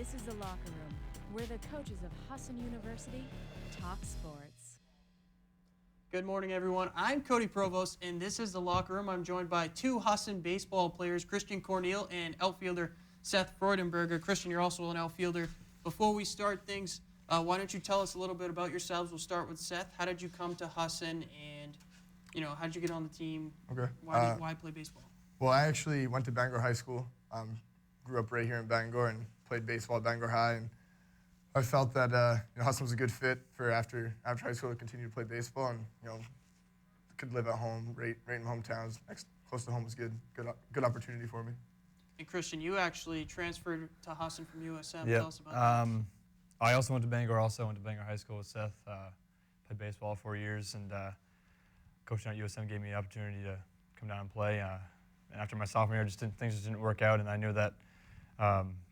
This is the locker room, where the coaches of Husson University talk sports. Good morning, everyone. I'm Cody Provost, and this is the locker room. I'm joined by two Husson baseball players, Christian Corneil and outfielder Seth Freudenberger. Christian, you're also an outfielder. Before we start things, why don't you tell us a little bit about yourselves? We'll start with Seth. How did you come to Husson, and how did you get on the team? Okay. Why play baseball? Well, I actually went to Bangor High School. Grew up right here in Bangor and played baseball at Bangor High. And I felt that Husson was a good fit for after high school to continue to play baseball, and could live at home, right in hometowns, close to home was good opportunity for me. And Christian, you actually transferred to Husson from USM. Yep. Tell us about that. I also went to Bangor. Went to Bangor High School with Seth. Played baseball 4 years, and coaching at USM gave me the opportunity to come down and play. And after my sophomore year, things just didn't work out, and I knew that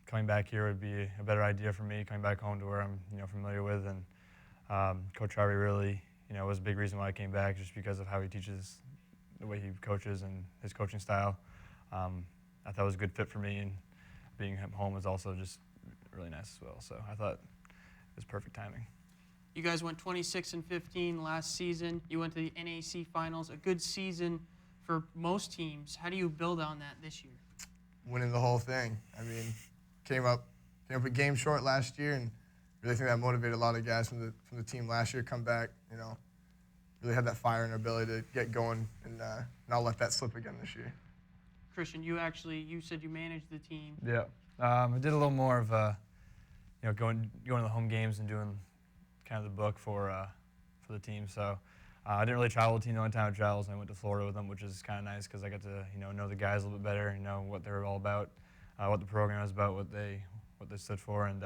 coming back here would be a better idea for me, coming back home to where I'm familiar with. And Coach Harvey really was a big reason why I came back, just because of how he teaches, the way he coaches, and his coaching style. I thought it was a good fit for me, and being home was also just really nice as well. So I thought it was perfect timing. You guys went 26-15 last season. You went to the NAC finals, a good season for most teams. How do you build on that this year? Winning the whole thing. I mean, came up a game short last year, and really think that motivated a lot of guys from the team last year. Come back, really had that fire and ability to get going, and not let that slip again this year. Christian, you said you managed the team. Yeah, I did a little more of going to the home games and doing kind of the book for the team. So I didn't really travel with the team. The only time I traveled was I went to Florida with them, which is kind of nice because I got to know the guys a little bit better, what they were all about, what the program was about, what they stood for, and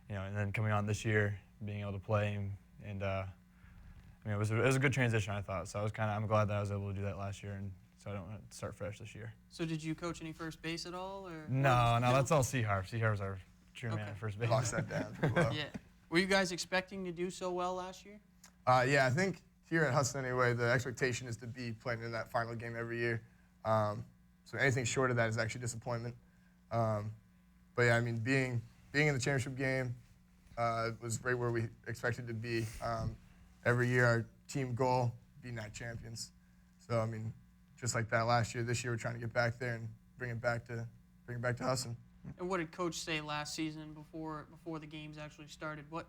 and then coming on this year, being able to play, and it was a good transition, I thought. So I'm glad that I was able to do that last year, and so I don't want to start fresh this year. So did you coach any first base at all, or? No, that's all C-Harv. C-Harv's our true man at first base. Locks that down pretty well. Yeah. Were you guys expecting to do so well last year? Yeah, I think here at Husson anyway, the expectation is to be playing in that final game every year. So anything short of that is actually disappointment. But yeah, I mean, being in the championship game was right where we expected to be. Every year, our team goal, be NAC champions. So I mean, just like that last year, this year we're trying to get back there and bring it back to Husson. And what did Coach say last season before the games actually started? What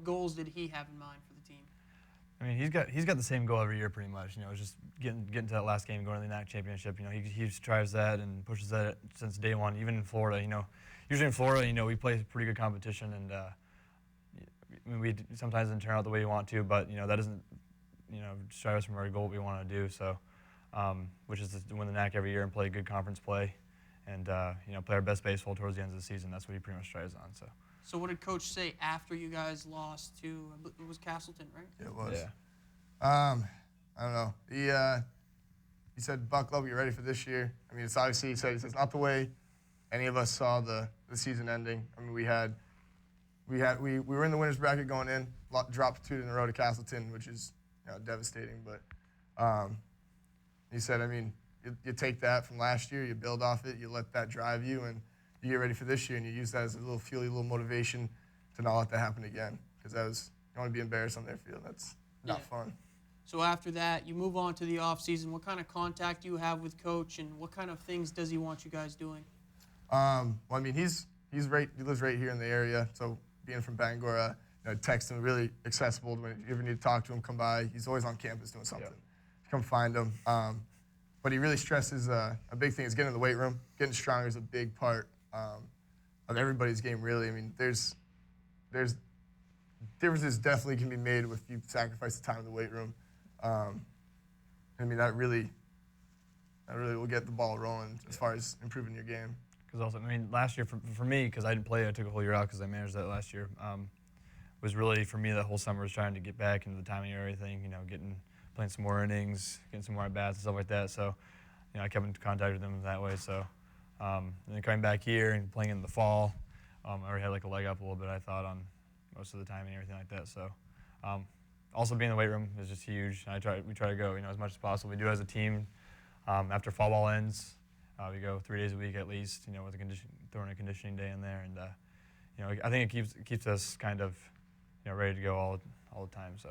goals did he have in mind for the team? I mean, he's got the same goal every year pretty much. It's just getting to that last game, going to the NAC championship. He strives that and pushes that since day one. Even in Florida, usually in Florida, we play pretty good competition, and I mean, we sometimes didn't turn out the way we want to, but that doesn't strive us from our goal we want to do. So, which is to win the NAC every year and play good conference play, and play our best baseball towards the end of the season. That's what he pretty much strives on. So what did Coach say after you guys lost to, it was Castleton, right? Yeah, it was. Yeah. I don't know. He said, buckle up, get ready for this year. I mean, it's obviously, he said it's not the way any of us saw the season ending. I mean, we were in the winner's bracket going in, dropped 2 in a row to Castleton, which is devastating. But he said, I mean, you take that from last year, you build off it, you let that drive you, and you get ready for this year, and you use that as a little fuel, a little motivation to not let that happen again. Because you want to be embarrassed on their field. That's not fun. So after that, you move on to the offseason. What kind of contact do you have with Coach, and what kind of things does he want you guys doing? Well, I mean, he lives right here in the area, so being from Bangor, text him, really accessible. When you ever need to talk to him, come by. He's always on campus doing something. Yeah. Come find him. But he really stresses a big thing is getting in the weight room. Getting stronger is a big part of everybody's game, really. I mean, there's differences definitely can be made if you sacrifice the time in the weight room. I mean, that really will get the ball rolling as far as improving your game. Because also, I mean, last year for me, because I didn't play, I took a whole year out because I managed that last year. Was really for me that whole summer was trying to get back into the timing of everything. Playing some more innings, getting some more at bats and stuff like that. So, I kept in contact with them that way. So, and then coming back here and playing in the fall, I already had like a leg up a little bit, I thought, on most of the timing and everything like that. So, also being in the weight room is just huge. We try to go, as much as possible. We do as a team. After fall ball ends, we go 3 days a week at least. With throwing a conditioning day in there, and I think it keeps us kind of, ready to go all the time. So.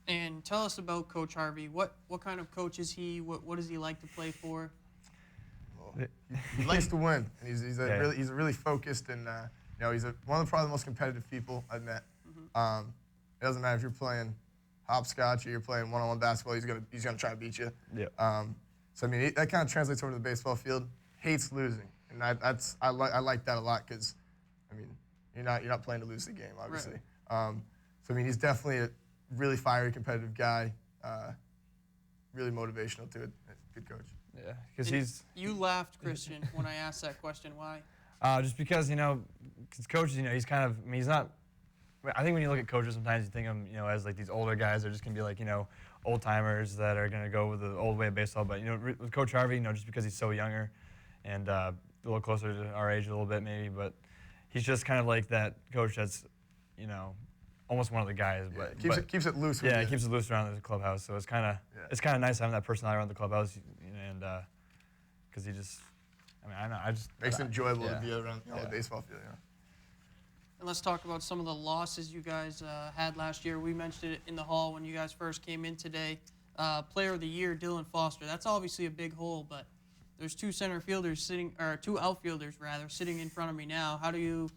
And tell us about Coach Harvey. What kind of coach is he? What does he like to play for? Well, he likes to win, and he's really focused, and he's one of the probably the most competitive people I've met. Mm-hmm. It doesn't matter if you're playing hopscotch or you're playing one-on-one basketball. He's gonna try to beat you. Yeah. So I mean, that kind of translates over to the baseball field. Hates losing, and I like that a lot because, I mean, you're not playing to lose the game, obviously. Right. So I mean, he's definitely a really fiery, competitive guy. Really motivational too. Good coach. Yeah, because You laughed, Christian, when I asked that question. Why? Just because because coaches, he's kind of. I mean, he's not. I think when you look at coaches, sometimes you think of them, as like these older guys. They're just gonna be like, old timers that are gonna go with the old way of baseball. But with Coach Harvey, just because he's so younger, and a little closer to our age a little bit maybe, but he's just kind of like that coach that's, almost one of the guys. But keeps it loose. Yeah, it keeps it loose around the clubhouse. So it's kind of nice having that personality around the clubhouse, and because he just, I just makes it enjoyable to be around the baseball field. And let's talk about some of the losses you guys had last year. We mentioned it in the hall when you guys first came in today. Player of the Year, Dylan Foster. That's obviously a big hole, but there's two outfielders sitting in front of me now. How do you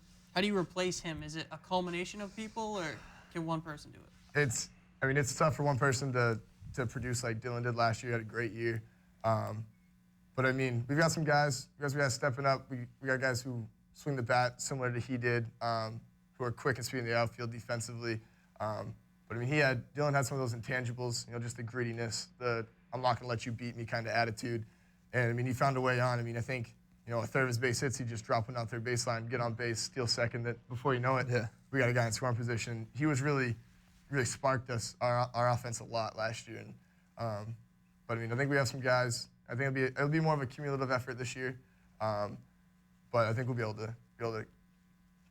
replace him? Is it a culmination of people, or can one person do it? It's tough for one person to produce like Dylan did last year. He had a great year. But I mean, we've got some guys. We got stepping up. We got guys who swing the bat similar to he did, who are quick and speed in the outfield defensively. But I mean, Dylan had some of those intangibles, just the grittiness, the I'm not going to let you beat me kind of attitude. And I mean, he found a way on. I mean, I think, a third of his base hits, he just drop one out third baseline, get on base, steal second. That before you know it, we got a guy in scoring position. He was really sparked our offense a lot last year. And but I mean, I think we have some guys. I think it'll be more of a cumulative effort this year. But I think we'll be able to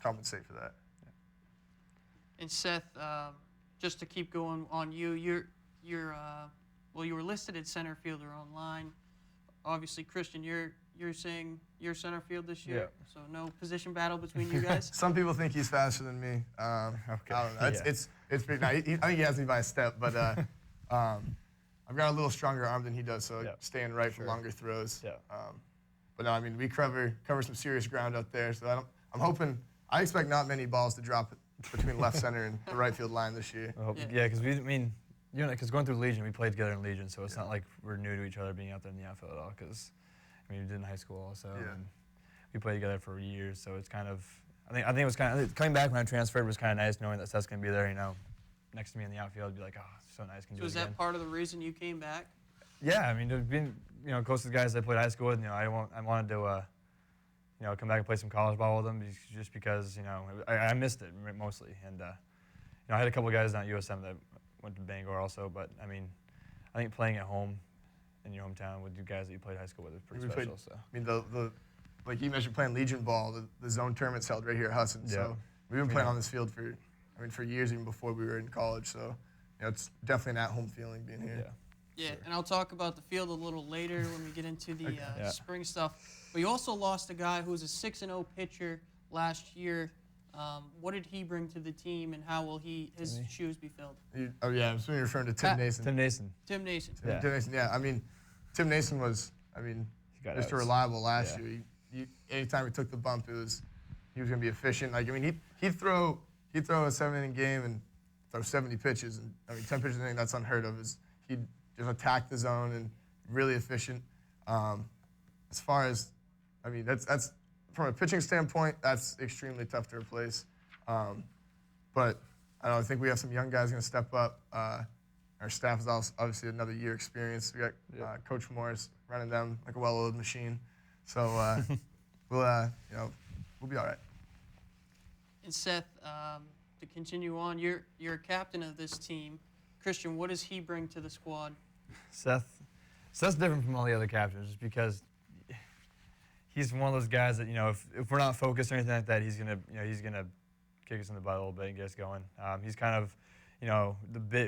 compensate for that. And Seth, just to keep going on you were listed at center fielder online. Obviously, Christian, you're saying you're center field this year, so no position battle between you guys. Some people think he's faster than me. Okay. I don't know. It's pretty. I think he has me by a step, but I've got a little stronger arm than he does, so staying right for longer throws. Yeah. But no, I mean, we cover some serious ground out there, so I expect not many balls to drop between left center and the right field line this year. Yeah, because because going through Legion, we played together in Legion, so it's not like we're new to each other being out there in the outfield at all. Because we did in high school also, and we played together for years. So it's kind of, I think it was kind of coming back when I transferred was kind of nice knowing that Seth's gonna be there, next to me in the outfield. Be like, oh, it's so nice. So is that part of the reason you came back? Yeah, I mean, being close to the guys I played high school with, I wanted to come back and play some college ball with them just because I missed it mostly, and I had a couple of guys down at USM that went to Bangor also, but I mean, I think playing at home in your hometown with the guys that you played high school with is pretty special. So I mean, like you mentioned, playing Legion ball, the zone tournament's held right here at Husson. Yeah. So we've been playing on this field for years, even before we were in college. So it's definitely an at-home feeling being here. Yeah, and I'll talk about the field a little later when we get into the spring stuff. But you also lost a guy who was a 6-0 pitcher last year. What did he bring to the team, and how will his shoes be filled? I'm assuming you're referring to Tim Nason. Tim Nason. Tim Nason, yeah. I mean, Tim Nason was, Mr. Reliable last year. Anytime we took the bump, he was going to be efficient. Like, I mean, he'd throw a 7-inning game and throw 70 pitches, and 10 pitches an inning, that's unheard of. He'd just attack the zone and really efficient. As far as, that's from a pitching standpoint, that's extremely tough to replace. But I think we have some young guys going to step up. Our staff is also obviously another year experience. We got Coach Morris running them like a well-oiled machine. So we'll be all right. And Seth, to continue on, you're a captain of this team. Christian, what does he bring to the squad? Seth's different from all the other captains just because he's one of those guys that, if we're not focused or anything like that, he's gonna kick us in the butt a little bit and get us going. He's kind of,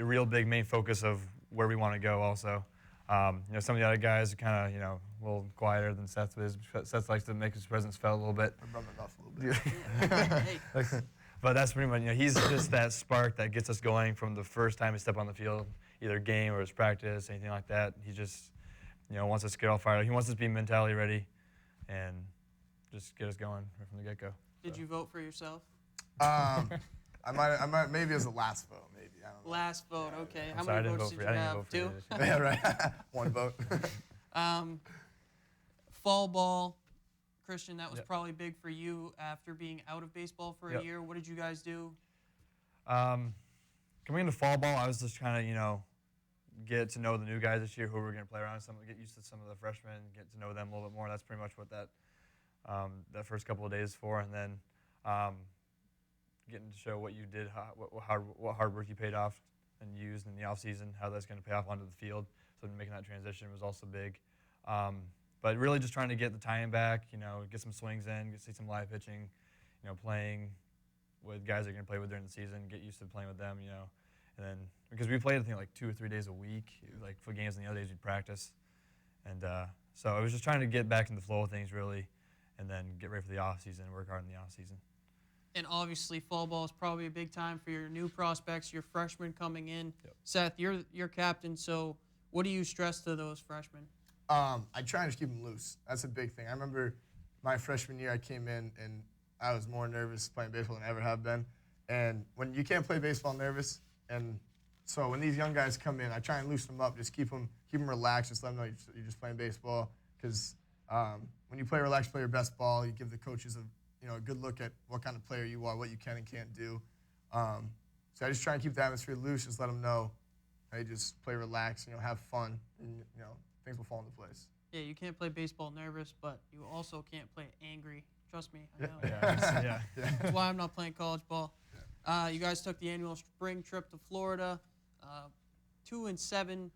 real big main focus of where we want to go also. Some of the other guys are kind of, a little quieter than Seth is. Seth likes to make his presence felt a little bit. I'm rubbing it off a little bit. Hey, But that's pretty much, he's just that spark that gets us going from the first time we step on the field, either game or his practice, anything like that. He just, wants us to get all fired up. He wants us to be mentality ready and just get us going right from the get-go. did you vote for yourself? I might, maybe as a last vote, maybe. I don't know. Last vote, okay. I'm How sorry, many votes did you have? Two? Yeah, right. One vote. Fall ball, Christian, that was Yep. probably big for you after being out of baseball for a Yep. year. What did you guys do? Coming into fall ball, I was just trying to, get to know the new guys this year who we're going to play around, get used to some of the freshmen, get to know them a little bit more. That's pretty much what that first couple of days is for. And then getting to show what you did, what hard work you paid off and used in the offseason, how that's going to pay off onto the field. So making that transition was also big. But really just trying to get the timing back, get some swings in, see some live pitching, playing with guys that are going to play with during the season, get used to playing with them, And then, because we played, I think, like 2 or 3 days a week, like for games, and the other days we'd practice. And so I was just trying to get back in the flow of things, really, and then get ready for the offseason and work hard in the offseason. And obviously, fall ball is probably a big time for your new prospects, your freshmen coming in. Yep. Seth, you're captain, so what do you stress to those freshmen? I try and just keep them loose. That's a big thing. I remember my freshman year, I came in, and I was more nervous playing baseball than I ever have been. And when you can't play baseball nervous, and so when these young guys come in, I try and loosen them up, just keep them relaxed, just let them know you're just playing baseball. Because when you play relaxed, play your best ball, you give the coaches a good look at what kind of player you are, what you can and can't do. So I just try and keep the atmosphere loose, just let them know, hey, just play relaxed, have fun, and things will fall into place. Yeah, you can't play baseball nervous, but you also can't play angry. Trust me, I know. Yeah. That's why I'm not playing college ball. You guys took the annual spring trip to Florida, 2-7.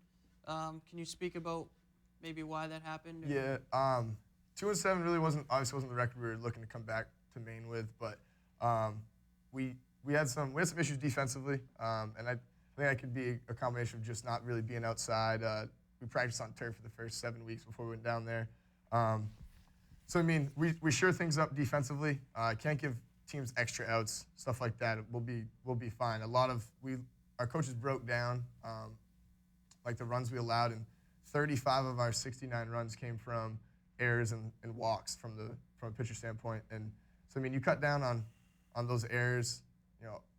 Can you speak about maybe why that happened? Yeah, 2-7 really wasn't the record we were looking to come back to Maine with, but we had some issues defensively, and I think that could be a combination of just not really being outside. We practiced on turf for the first 7 weeks before we went down there. So I mean, we sure things up defensively. Can't give teams extra outs, stuff like that. We'll be fine. Our coaches broke down like the runs we allowed, and 35 of our 69 runs came from errors and walks from a pitcher standpoint. And so I mean, you cut down on those errors,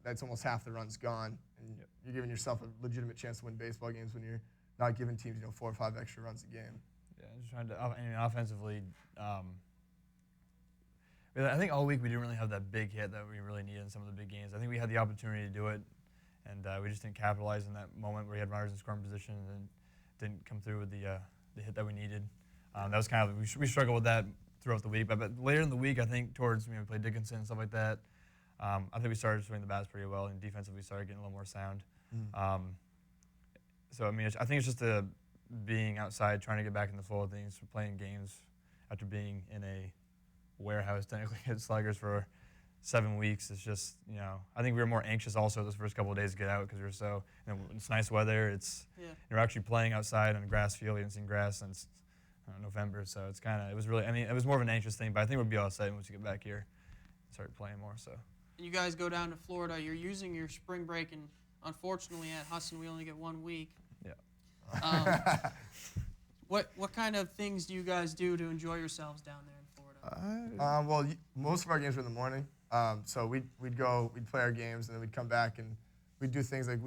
that's almost half the runs gone, and you're giving yourself a legitimate chance to win baseball games when you're not giving teams 4 or 5 extra runs a game. Yeah, just trying to offensively. I think all week we didn't really have that big hit that we really needed in some of the big games. I think we had the opportunity to do it, and we just didn't capitalize in that moment where we had runners in scoring position and then didn't come through with the hit that we needed. That was kind of we struggled with that throughout the week. But later in the week, I think towards we played Dickinson and stuff like that. I think we started swinging the bats pretty well, and defensively we started getting a little more sound. So I mean, I think it's just being outside, trying to get back in the flow of things, playing games after being in a warehouse technically at Sluggers for 7 weeks. It's just, I think we were more anxious also those first couple of days to get out because we were so, it's nice weather. You're actually playing outside on a grass field. We haven't seen grass since November, so it was more of an anxious thing, but I think we'll be all set once you get back here and start playing more. So. And you guys go down to Florida. You're using your spring break, and unfortunately at Husson we only get 1 week. Yeah. What kind of things do you guys do to enjoy yourselves down there in Florida? Well, most of our games were in the morning. So we'd play our games, and then we'd come back and we'd do things like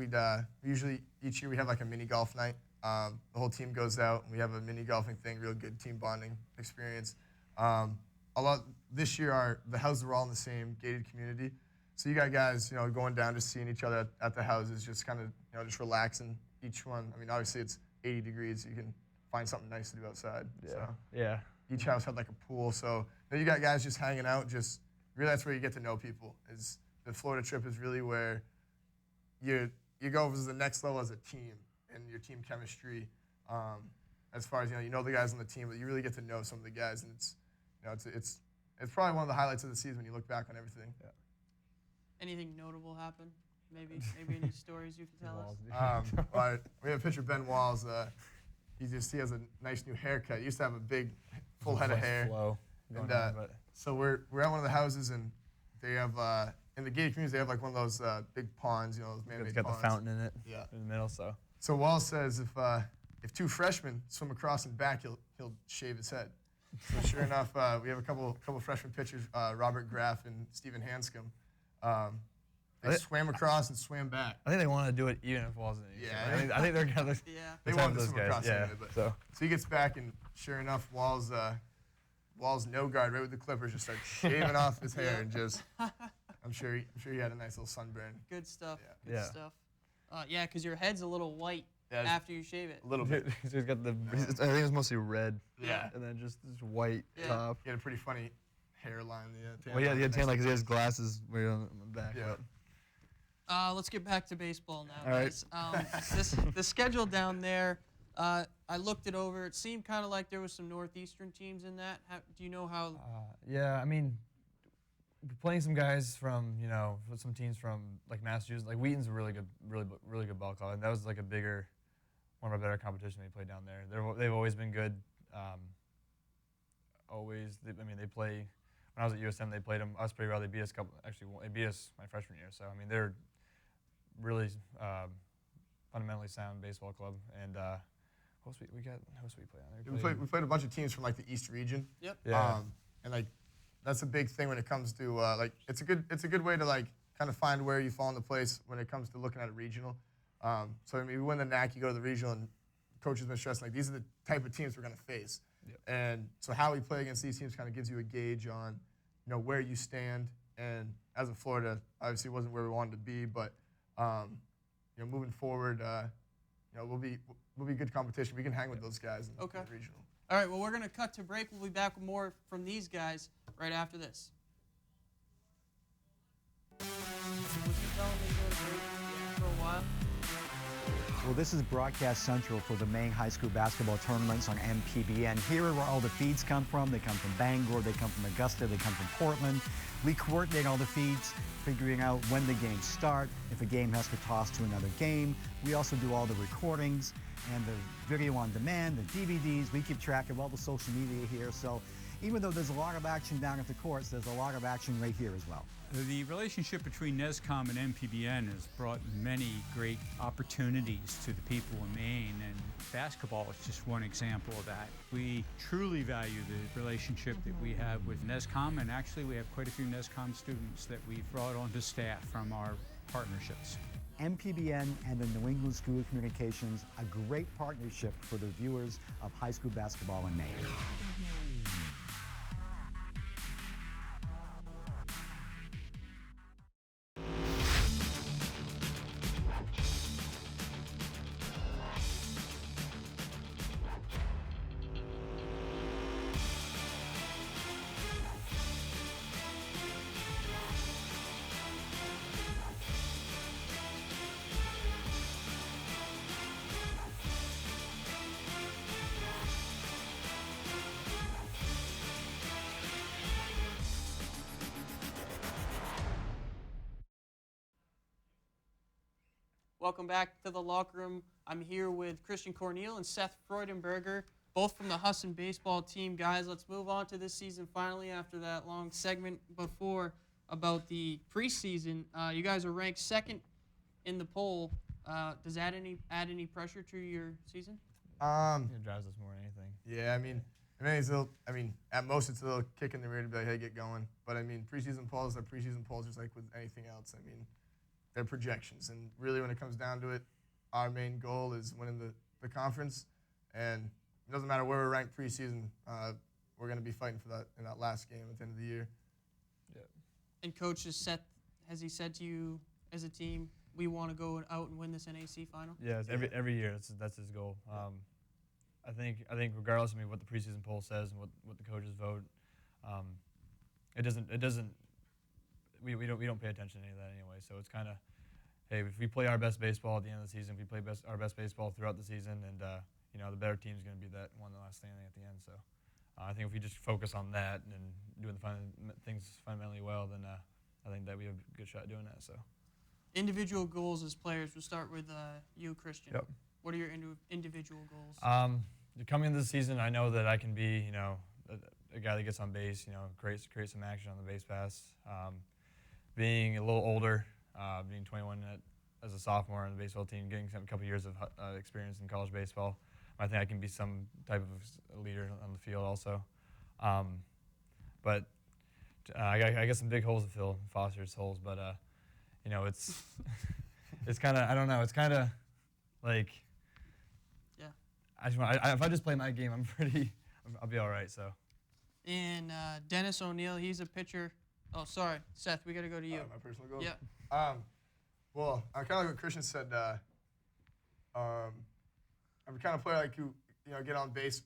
usually each year we have like a mini golf night. The whole team goes out and we have a mini golfing thing, real good team bonding experience. This year the houses were all in the same gated community. So you got guys, going down just seeing each other at the houses, just kind of, just relaxing each one. I mean, obviously it's 80 degrees, so you can find something nice to do outside. Yeah. So. Yeah. Each house had like a pool, so you got guys just hanging out. Just really, that's where you get to know people. Is the Florida trip is really where you go to the next level as a team and your team chemistry. As far as you know the guys on the team, but you really get to know some of the guys, and it's probably one of the highlights of the season when you look back on everything. Yeah. Anything notable happen? Maybe any stories you can tell us? Well, we have a pitcher, Ben Walls. he has a nice new haircut. He used to have a big, full head of hair. Flow going on, but So we're at one of the houses, and they have in the gated communities they have like one of those big ponds, you know, those man-made it's got ponds. the fountain in it. Yeah. In the middle, so. So Wall says if two freshmen swim across and back, he'll shave his head. So sure enough, we have a couple freshman pitchers, Robert Graff and Stephen Hanscom. They swam across and swam back. I think they want to do it even if it wasn't. Yeah. I think they're gonna. Yeah. They want to swim across Yeah. anyway, but so he gets back, and sure enough, Wall's no guard right with the clippers just starts shaving off his hair, and just I'm sure he had a nice little sunburn. Good stuff. Yeah. Good stuff. Yeah, because your head's a little white Yeah, after you shave it. A little bit. He's got the. I think it's mostly red. Yeah. And then just this white Yeah. top. He had a pretty funny hairline. Well, yeah, he had tan like he has glasses right on the back. Yeah. Let's get back to baseball now, All right. guys. The schedule down there, I looked it over. It seemed kind of like there was some Northeastern teams in that. Do you know how? Yeah, I mean, playing some guys from some teams from like Massachusetts, like Wheaton's a really good ball club, and that was like one of our better competition they played down there. They've always been good. They play. When I was at USM, they played us pretty well. They beat us they beat us my freshman year. So I mean, they're really fundamentally sound baseball club. And who else we play on there? We played a bunch of teams from like the East region. Yep. Yeah. And like that's a big thing when it comes to like it's a good way to like kind of find where you fall into place when it comes to looking at a regional. So I mean, we win the NAC, you go to the regional, and coaches been stressing like these are the type of teams we're going to face. Yep. And so how we play against these teams kind of gives you a gauge on where you stand. And as of Florida, obviously it wasn't where we wanted to be, but moving forward, we'll be good competition. We can hang with those guys in the regional. All right. Well, we're gonna cut to break. We'll be back with more from these guys right after this. Would you tell me to go to break for a while? Well, this is Broadcast Central for the Maine High School basketball tournaments on MPBN. Here are where all the feeds come from. They come from Bangor, they come from Augusta, they come from Portland. We coordinate all the feeds, figuring out when the games start, if a game has to toss to another game. We also do all the recordings and the video on demand, the DVDs. We keep track of all the social media here. So even though there's a lot of action down at the courts, there's a lot of action right here as well. The relationship between NESCom and MPBN has brought many great opportunities to the people in Maine, and basketball is just one example of that. We truly value the relationship that we have with NESCom, and actually we have quite a few NESCom students that we've brought onto staff from our partnerships. MPBN and the New England School of Communications, a great partnership for the viewers of high school basketball in Maine. Welcome back to the locker room. I'm here with Christian Corneil and Seth Freudenberger, both from the Husson baseball team. Guys, let's move on to this season finally after that long segment before about the preseason. You guys are ranked second in the poll. Does that add any pressure to your season? It drives us more than anything. Yeah, I mean, at most it's a little kick in the rear to be like, hey, get going. But I mean, preseason polls are preseason polls, just like with anything else. I mean, they're projections, and really when it comes down to it, our main goal is winning the conference, and it doesn't matter where we're ranked preseason. We're going to be fighting for that in that last game at the end of the year. Yeah. And Coach has he said to you as a team, we want to go out and win this NAC final? Yeah, it's every year that's his goal. I think regardless of what the preseason poll says and what the coaches vote, we don't pay attention to any of that anyway. So it's kind of, hey, if we play our best baseball at the end of the season, if we play our best baseball throughout the season, and the better team is going to be that one last standing at the end. So I think if we just focus on that and doing the things fundamentally well, then I think that we have a good shot at doing that. So individual goals as players. We'll start with you, Christian. Yep. What are your individual goals? Coming into the season, I know that I can be, a guy that gets on base, create some action on the base pass. Being a little older, being 21 as a sophomore on the baseball team, getting a couple years of experience in college baseball, I think I can be some type of leader on the field also. But I got some big holes to fill, Foster's holes, but it's it's kind of, I don't know, it's kind of like, yeah. If I just play my game, I'll be all right. So. And Dennis O'Neill, he's a pitcher. Oh, sorry, Seth, we got to go to you. My personal goal? Yeah. Well, I'm kind of like what Christian said. I'm the kind of player like who, get on base,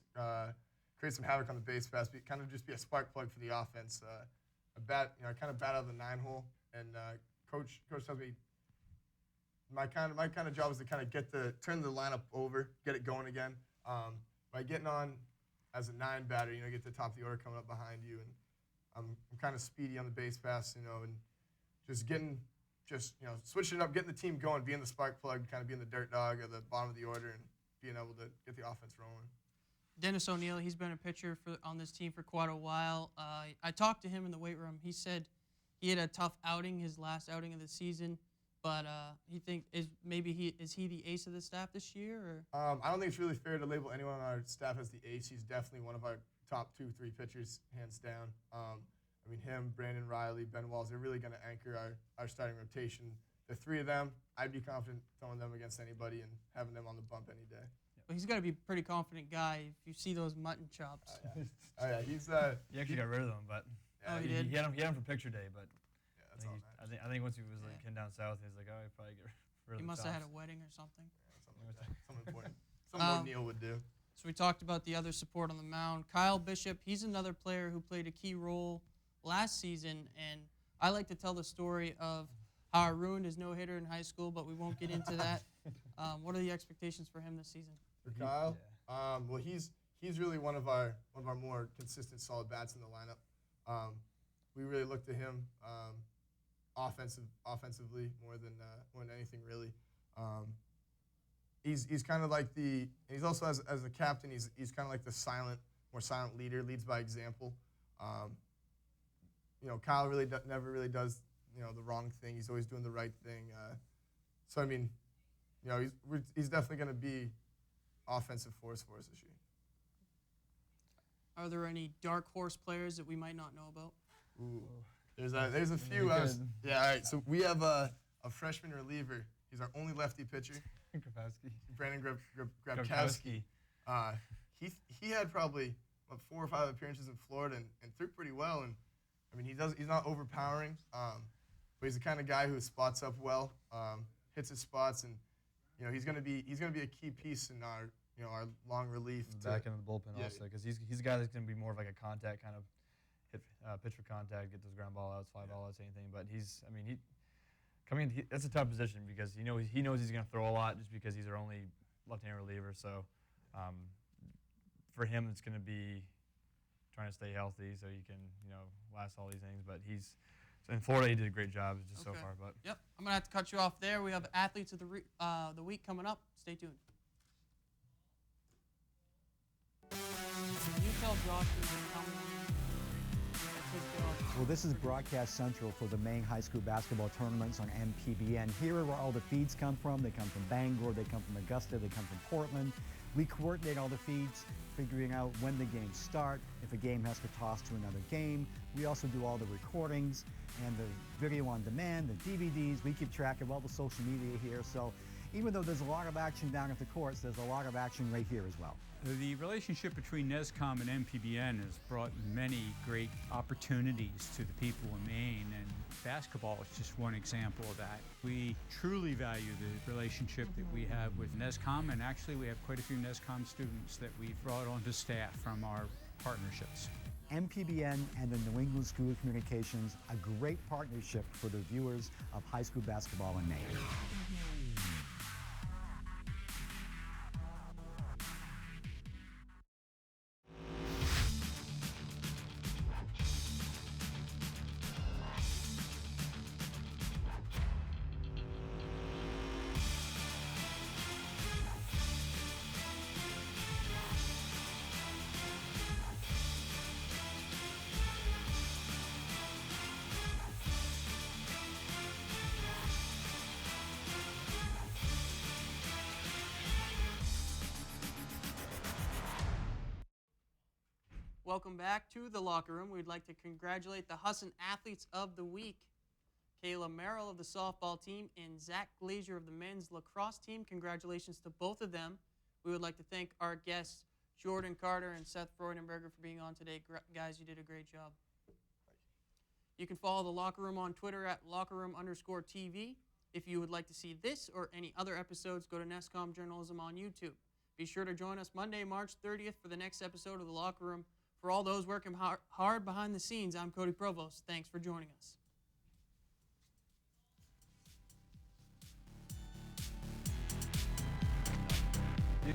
create some havoc on the base pass, kind of just be a spark plug for the offense. I kind of bat out of the 9-hole, and coach tells me my kind of job is to kind of turn the lineup over, get it going again. By getting on as a 9 batter, get the top of the order coming up behind you, and I'm kind of speedy on the base pass, and just switching it up, getting the team going, being the spark plug, kind of being the dirt dog at the bottom of the order, and being able to get the offense rolling. Dennis O'Neill, he's been a pitcher on this team for quite a while. I talked to him in the weight room. He said he had a tough outing, his last outing of the season, but he is he the ace of the staff this year? Or? I don't think it's really fair to label anyone on our staff as the ace. He's definitely one of our top 2-3 pitchers, hands down. Him, Brandon, Reilly, Ben Walls, they're really going to anchor our starting rotation. The 3 of them, I'd be confident throwing them against anybody and having them on the bump any day. Well, he's got to be a pretty confident guy if you see those mutton chops. Oh, yeah. He's he actually got rid of them, but he did? He had them for picture day, but yeah, that's all that. I think once he was heading down south, he was like, he'd probably get rid of He the must have had tops. a wedding or something. Yeah, something like that. Something important. Something O'Neill would do. So we talked about the other support on the mound. Kyle Bishop, he's another player who played a key role last season, and I like to tell the story of how I ruined his no-hitter in high school, but we won't get into that. What are the expectations for him this season? For Kyle, well, he's really one of our more consistent, solid bats in the lineup. We really look to him offensively more than anything really. He's kind of like he's also as a captain, he's kind of like the more silent leader, leads by example. Kyle really never really does the wrong thing. He's always doing the right thing. He's definitely going to be offensive force for us this year. Are there any dark horse players that we might not know about? Ooh, there's a few. All right. So we have a freshman reliever. He's our only lefty pitcher. Brandon Grabkowski. He had probably 4 or 5 appearances in Florida and threw pretty well. And he's not overpowering, but he's the kind of guy who spots up well, hits his spots, and he's gonna be a key piece in our long relief. Back into the bullpen also, because he's a guy that's gonna be more of like a contact kind of pitch for contact, get those ground ball outs, fly ball outs, anything. But that's a tough position because he knows he's gonna throw a lot just because he's our only left-handed reliever. So for him, it's gonna be trying to stay healthy so he can last all these things. But in Florida, he did a great job so far. But yep, I'm gonna have to cut you off there. We have athletes of the week coming up. Stay tuned. Can you tell Josh how many? Well, this is Broadcast Central for the Maine High School basketball tournaments on MPBN. Here are where all the feeds come from. They come from Bangor, they come from Augusta, they come from Portland. We coordinate all the feeds, figuring out when the games start, if a game has to toss to another game. We also do all the recordings and the video on demand, the DVDs. We keep track of all the social media here. So even though there's a lot of action down at the courts, there's a lot of action right here as well. The relationship between NESCom and MPBN has brought many great opportunities to the people in Maine, and basketball is just one example of that. We truly value the relationship that we have with NESCom, and actually we have quite a few NESCom students that we've brought onto staff from our partnerships. MPBN and the New England School of Communications, a great partnership for the viewers of high school basketball in Maine. Welcome back to the locker room. We'd like to congratulate the Husson Athletes of the Week, Kayla Merrill of the softball team and Zach Glazier of the men's lacrosse team. Congratulations to both of them. We would like to thank our guests, Jordan Carter and Seth Freudenberger, for being on today. Guys, you did a great job. You can follow the locker room on Twitter at lockerroom_TV. If you would like to see this or any other episodes, go to NESCom Journalism on YouTube. Be sure to join us Monday, March 30th for the next episode of the locker room. For all those working hard behind the scenes, I'm Cody Provost. Thanks for joining us. Yeah.